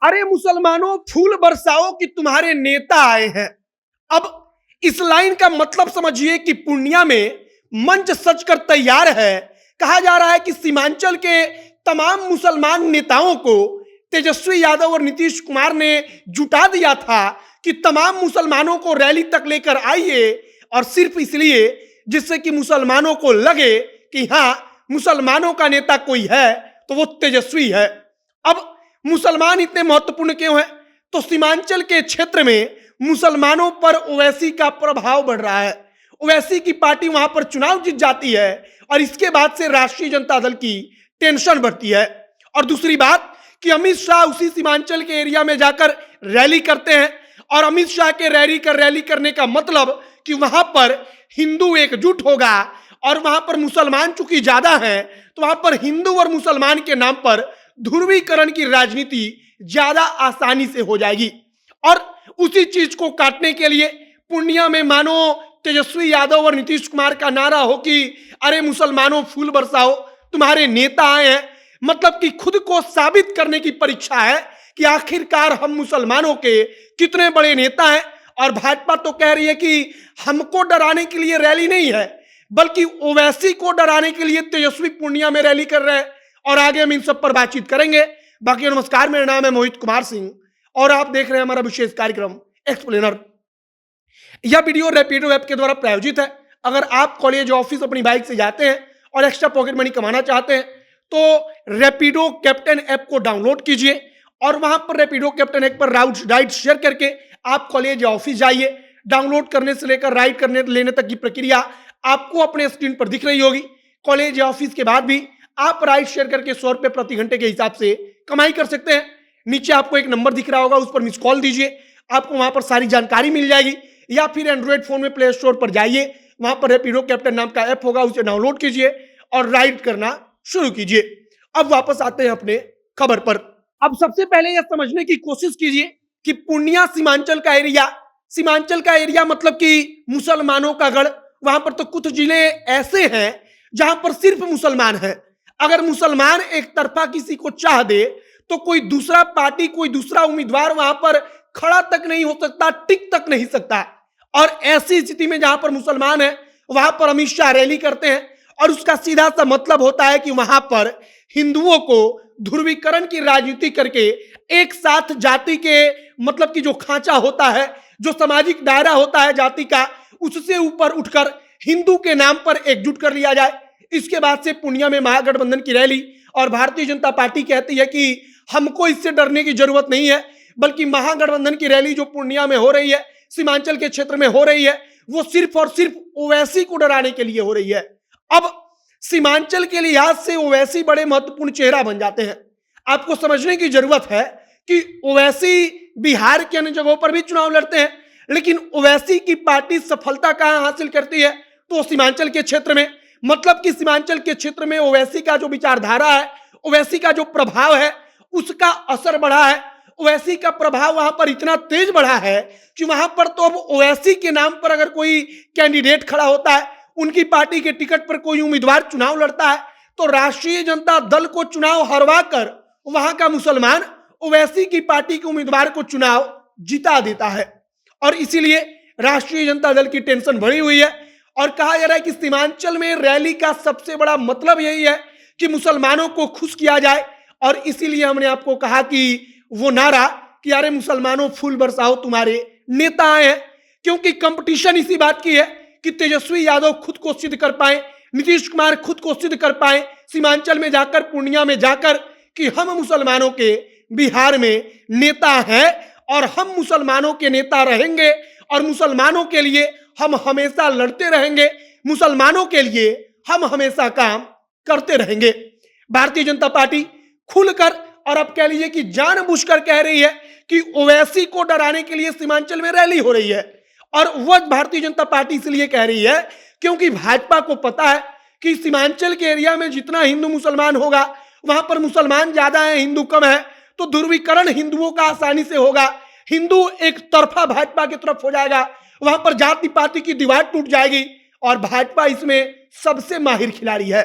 अरे मुसलमानों फूल बरसाओ कि तुम्हारे नेता आए हैं। अब इस लाइन का मतलब समझिए कि पूर्णिया में मंच सजकर तैयार है। कहा जा रहा है कि सीमांचल के तमाम मुसलमान नेताओं को तेजस्वी यादव और नीतीश कुमार ने जुटा दिया था कि तमाम मुसलमानों को रैली तक लेकर आइए, और सिर्फ इसलिए जिससे कि मुसलमानों को लगे कि हाँ मुसलमानों का नेता कोई है तो वो तेजस्वी है। अब मुसलमान इतने महत्वपूर्ण क्यों हैं? तो सीमांचल के क्षेत्र में मुसलमानों पर ओवैसी का प्रभाव बढ़ रहा है। ओवैसी की पार्टी वहां पर चुनाव जीत जाती है और इसके बाद से राष्ट्रीय जनता दल की टेंशन बढ़ती है। और दूसरी बात कि अमित शाह उसी सीमांचल के एरिया में जाकर रैली करते हैं, और अमित शाह के रैली करने का मतलब कि वहां पर हिंदू एकजुट होगा, और वहां पर मुसलमान चूंकि ज्यादा हैं तो वहां पर हिंदू और मुसलमान के नाम पर ध्रुवीकरण की राजनीति ज्यादा आसानी से हो जाएगी। और उसी चीज को काटने के लिए पूर्णिया में मानो तेजस्वी यादव और नीतीश कुमार का नारा हो कि अरे मुसलमानों फूल बरसाओ तुम्हारे नेता आए हैं। मतलब कि खुद को साबित करने की परीक्षा है कि आखिरकार हम मुसलमानों के कितने बड़े नेता हैं। और भाजपा तो कह रही है कि हमको डराने के लिए रैली नहीं है, बल्कि ओवैसी को डराने के लिए तेजस्वी पूर्णिया में रैली कर रहे हैं। और आगे हम इन सब पर बातचीत करेंगे। बाकी नमस्कार, मेरा नाम है मोहित कुमार सिंह और आप देख रहे हैं हमारा विशेष कार्यक्रम एक्सप्लेनर। यह वीडियो रैपिडो ऐप के द्वारा प्रायोजित है। अगर आप कॉलेज ऑफिस अपनी बाइक से जाते हैं और एक्स्ट्रा पॉकेट मनी कमाना चाहते हैं तो रैपिडो कैप्टन ऐप को डाउनलोड कीजिए, और वहां पर रैपिडो कैप्टन ऐप पर राइड शेयर करके आप कॉलेज या ऑफिस जाइए। डाउनलोड करने से लेकर राइड करने लेने तक की प्रक्रिया आपको अपने स्क्रीन पर दिख रही होगी। कॉलेज या ऑफिस के बाद भी आप राइड शेयर करके 100 रुपए प्रति घंटे के हिसाब से कमाई कर सकते हैं। नीचे आपको एक नंबर दिख रहा होगा, उस पर मिस कॉल दीजिए, आपको वहां पर सारी जानकारी मिल जाएगी। या फिर एंड्रॉइड फोन में प्ले स्टोर पर जाइए, वहां पर रैपिडो कैप्टन नाम का ऐप होगा, उसे डाउनलोड कीजिए और राइड करना शुरू कीजिए। अब वापस आते हैं अपने खबर पर। अब सबसे पहले यह समझने की कोशिश कीजिए कि पूर्णिया सीमांचल का एरिया मतलब कि मुसलमानों का गढ़। वहां पर तो कुछ जिले ऐसे हैं जहां पर सिर्फ मुसलमान हैं। अगर मुसलमान एक तरफा किसी को चाह दे तो कोई दूसरा पार्टी, कोई दूसरा उम्मीदवार वहां पर खड़ा तक नहीं हो सकता, टिक तक नहीं सकता। और ऐसी स्थिति में जहां पर मुसलमान है वहां पर अमित शाह रैली करते हैं, और उसका सीधा सा मतलब होता है कि वहां पर हिंदुओं को ध्रुवीकरण की राजनीति करके एक साथ जाति के मतलब कि जो खांचा होता है, जो सामाजिक दायरा होता है जाति का, उससे ऊपर उठकर हिंदू के नाम पर एकजुट कर लिया जाए। इसके बाद से पूर्णिया में महागठबंधन की रैली, और भारतीय जनता पार्टी कहती है कि हमको इससे डरने की जरूरत नहीं है, बल्कि महागठबंधन की रैली जो पूर्णिया में हो रही है, सीमांचल के क्षेत्र में हो रही है, वो सिर्फ और सिर्फ ओवैसी को डराने के लिए हो रही है। अब सीमांचल के लिहाज से ओवैसी बड़े महत्वपूर्ण चेहरा बन जाते हैं। आपको समझने की जरूरत है कि ओवैसी बिहार के अन्य जगहों पर भी चुनाव लड़ते हैं, लेकिन ओवैसी की पार्टी सफलता कहां हासिल करती है तो सीमांचल के क्षेत्र में। मतलब कि सीमांचल के क्षेत्र में ओवैसी का जो विचारधारा है, ओवैसी का जो प्रभाव है, उसका असर बढ़ा है। ओवैसी का प्रभाव वहां पर इतना तेज बढ़ा है कि वहां पर तो अब ओवैसी के नाम पर अगर कोई कैंडिडेट खड़ा होता है, उनकी पार्टी के टिकट पर कोई उम्मीदवार चुनाव लड़ता है, तो राष्ट्रीय जनता दल को चुनाव हरवा कर वहां का मुसलमान ओवैसी की पार्टी के उम्मीदवार को चुनाव जिता देता है। और इसीलिए राष्ट्रीय जनता दल की टेंशन बढ़ी हुई है। और कहा जा रहा है कि सीमांचल में रैली का सबसे बड़ा मतलब यही है कि मुसलमानों को खुश किया जाए। और इसीलिए हमने आपको कहा कि वो नारा कि अरे मुसलमानों फूल बरसाओ तुम्हारे नेता आए हैं, क्योंकि कंपटीशन इसी बात की है कि तेजस्वी यादव खुद को सिद्ध कर पाए, नीतीश कुमार खुद को सिद्ध कर पाए सीमांचल में जाकर, पूर्णिया में जाकर, कि हम मुसलमानों के बिहार में नेता हैं और हम मुसलमानों के नेता रहेंगे, और मुसलमानों के लिए हम हमेशा लड़ते रहेंगे, मुसलमानों के लिए हम हमेशा काम करते रहेंगे। भारतीय जनता पार्टी खुलकर और अब कह लीजिए कि जानबूझकर कह रही है कि ओवैसी को डराने के लिए सीमांचल में रैली हो रही है। और वह भारतीय जनता पार्टी इसलिए कह रही है क्योंकि भाजपा को पता है कि सीमांचल के एरिया में जितना हिंदू मुसलमान होगा, वहां पर मुसलमान ज्यादा है, हिंदू कम है, तो ध्रुवीकरण हिंदुओं का आसानी से होगा। हिंदू एक तरफा भाजपा की तरफ हो जाएगा, वहां पर जाति पाति की दीवार टूट जाएगी, और भाजपा इसमें सबसे माहिर खिलाड़ी है।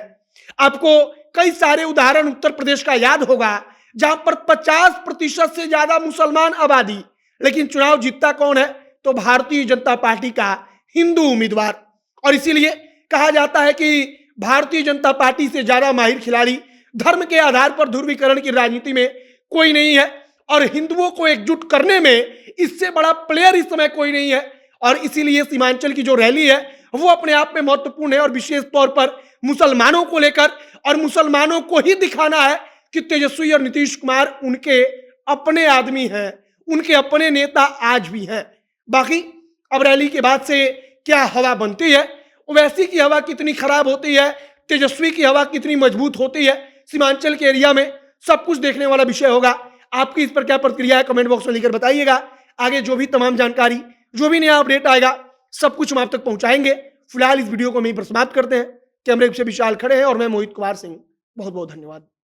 आपको कई सारे उदाहरण उत्तर प्रदेश का याद होगा, जहां पर 50% से ज्यादा मुसलमान आबादी, लेकिन चुनाव जीतता कौन है? तो भारतीय जनता पार्टी का हिंदू उम्मीदवार। और इसीलिए कहा जाता है कि भारतीय जनता पार्टी से ज्यादा माहिर खिलाड़ी धर्म के आधार पर ध्रुवीकरण की राजनीति में कोई नहीं है, और हिंदुओं को एकजुट करने में इससे बड़ा प्लेयर इस समय कोई नहीं है। और इसीलिए सीमांचल की जो रैली है वो अपने आप में महत्वपूर्ण है, और विशेष तौर पर मुसलमानों को लेकर, और मुसलमानों को ही दिखाना है कि तेजस्वी और नीतीश कुमार उनके अपने आदमी हैं, उनके अपने नेता आज भी हैं। बाकी अब रैली के बाद से क्या हवा बनती है, ओवैसी की हवा कितनी खराब होती है, तेजस्वी की हवा कितनी मजबूत होती है, सीमांचल के एरिया में सब कुछ देखने वाला विषय होगा। आपकी इस पर क्या प्रतिक्रिया है, कमेंट बॉक्स में लिखकर बताइएगा। आगे जो भी तमाम जानकारी, जो भी नया अपडेट आएगा, सब कुछ हम आप तक पहुंचाएंगे। फिलहाल इस वीडियो को हम यहीं पर समाप्त करते हैं। कैमरे से विशाल खड़े हैं और मैं मोहित कुमार सिंह। बहुत बहुत धन्यवाद।